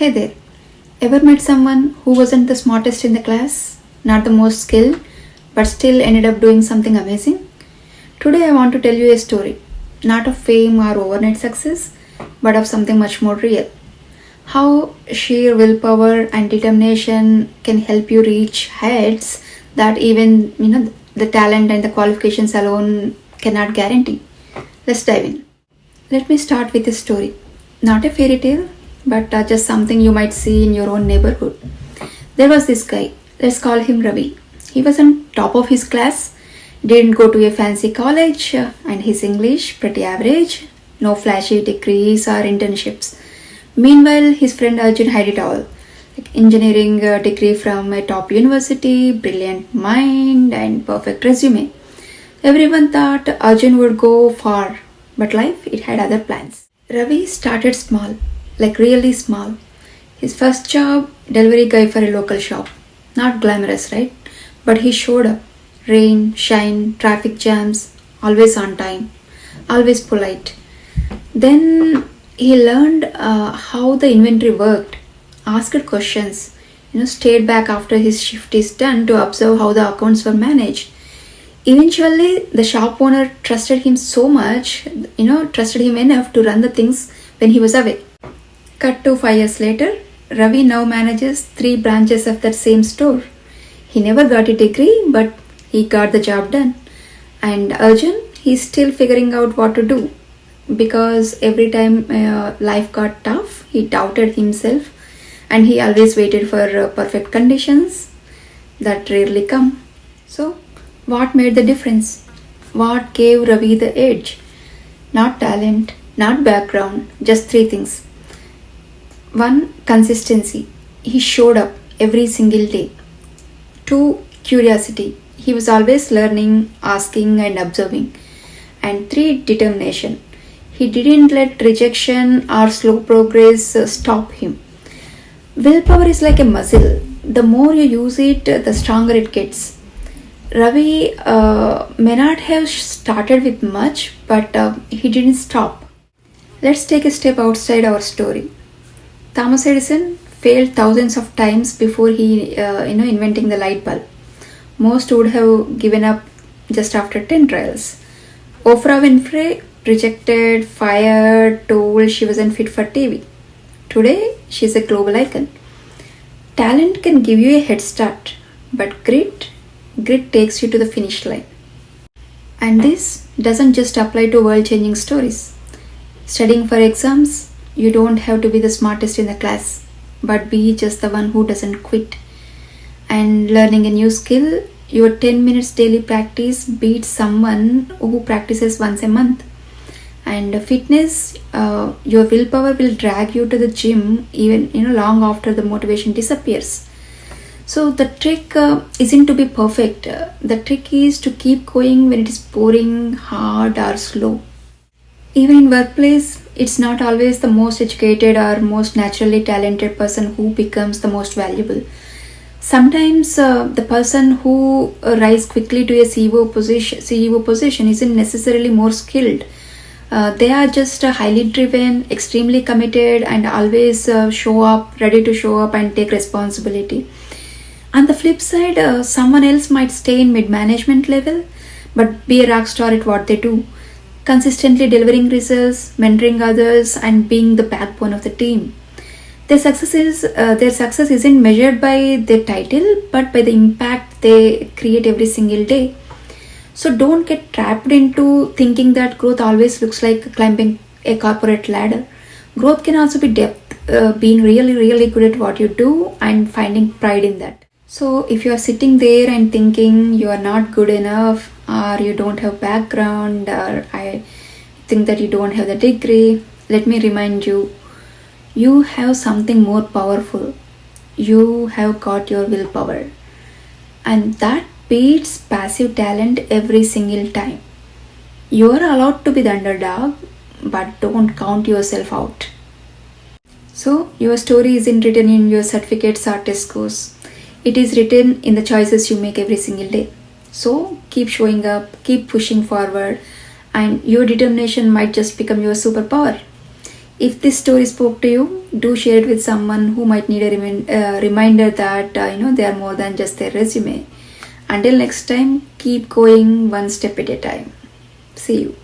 Hey there, ever met someone who wasn't the smartest in the class, not the most skilled, but still ended up doing something amazing? Today I want to tell you a story, not of fame or overnight success, but of something much more real. How sheer willpower and determination can help you reach heights that even the talent and the qualifications alone cannot guarantee. Let's dive in. Let me start with a story. Not a fairy tale, but just something you might see in your own neighborhood. There was this guy, let's call him Ravi. He was on top of his class, didn't go to a fancy college, and his English pretty average, no flashy degrees or internships. Meanwhile, his friend Arjun had it all. Like engineering degree from a top university, brilliant mind, and perfect resume. Everyone thought Arjun would go far, but life it had other plans. Ravi started small, like really small. His first job, delivery guy for a local shop. Not glamorous, right? But he showed up. Rain, shine, traffic jams, always on time, always polite. Then he learned how the inventory worked, asked questions, stayed back after his shift is done to observe how the accounts were managed. Eventually, the shop owner trusted him so much, trusted him enough to run the things when he was away. Cut to 5 years later, Ravi now manages 3 branches of that same store. He never got a degree, but he got the job done. And Arjun, he's still figuring out what to do because every time life got tough, he doubted himself and he always waited for perfect conditions that rarely come. So, what made the difference? What gave Ravi the edge? Not talent, not background, just 3 things. One, consistency. He showed up every single day. Two, curiosity. He was always learning, asking, and observing. And three, determination. He didn't let rejection or slow progress stop him. Willpower is like a muscle. The more you use it, the stronger it gets. Ravi may not have started with much, but he didn't stop. Let's take a step outside our story. Thomas Edison failed thousands of times before he, inventing the light bulb. Most would have given up just after 10 trials. Oprah Winfrey rejected, fired, told she wasn't fit for TV. Today, she's a global icon. Talent can give you a head start, but grit takes you to the finish line. And this doesn't just apply to world-changing stories. Studying for exams, you don't have to be the smartest in the class, but be just the one who doesn't quit. And learning a new skill, your 10 minutes daily practice beats someone who practices once a month. And fitness, your willpower will drag you to the gym even long after the motivation disappears. So the trick isn't to be perfect. The trick is to keep going when it is boring, hard, or slow. Even in workplace, it's not always the most educated or most naturally talented person who becomes the most valuable. Sometimes the person who rise quickly to a CEO position isn't necessarily more skilled. They are just highly driven, extremely committed, and always ready to show up and take responsibility. On the flip side, someone else might stay in mid-management level, but be a rock star at what they do, consistently delivering results, mentoring others, and being the backbone of the team. Their success isn't measured by their title, but by the impact they create every single day. So don't get trapped into thinking that growth always looks like climbing a corporate ladder. Growth can also be depth, being really, really good at what you do and finding pride in that. So if you are sitting there and thinking you are not good enough, or you don't have background, or I think that you don't have the degree, let me remind you, you have something more powerful. You have got your willpower. And that beats passive talent every single time. You are allowed to be the underdog, but don't count yourself out. So your story isn't written in your certificates or test scores. It is written in the choices you make every single day. So keep showing up, keep pushing forward, and your determination might just become your superpower. If this story spoke to you, do share it with someone who might need a reminder that they are more than just their resume. Until next time, keep going one step at a time. See you.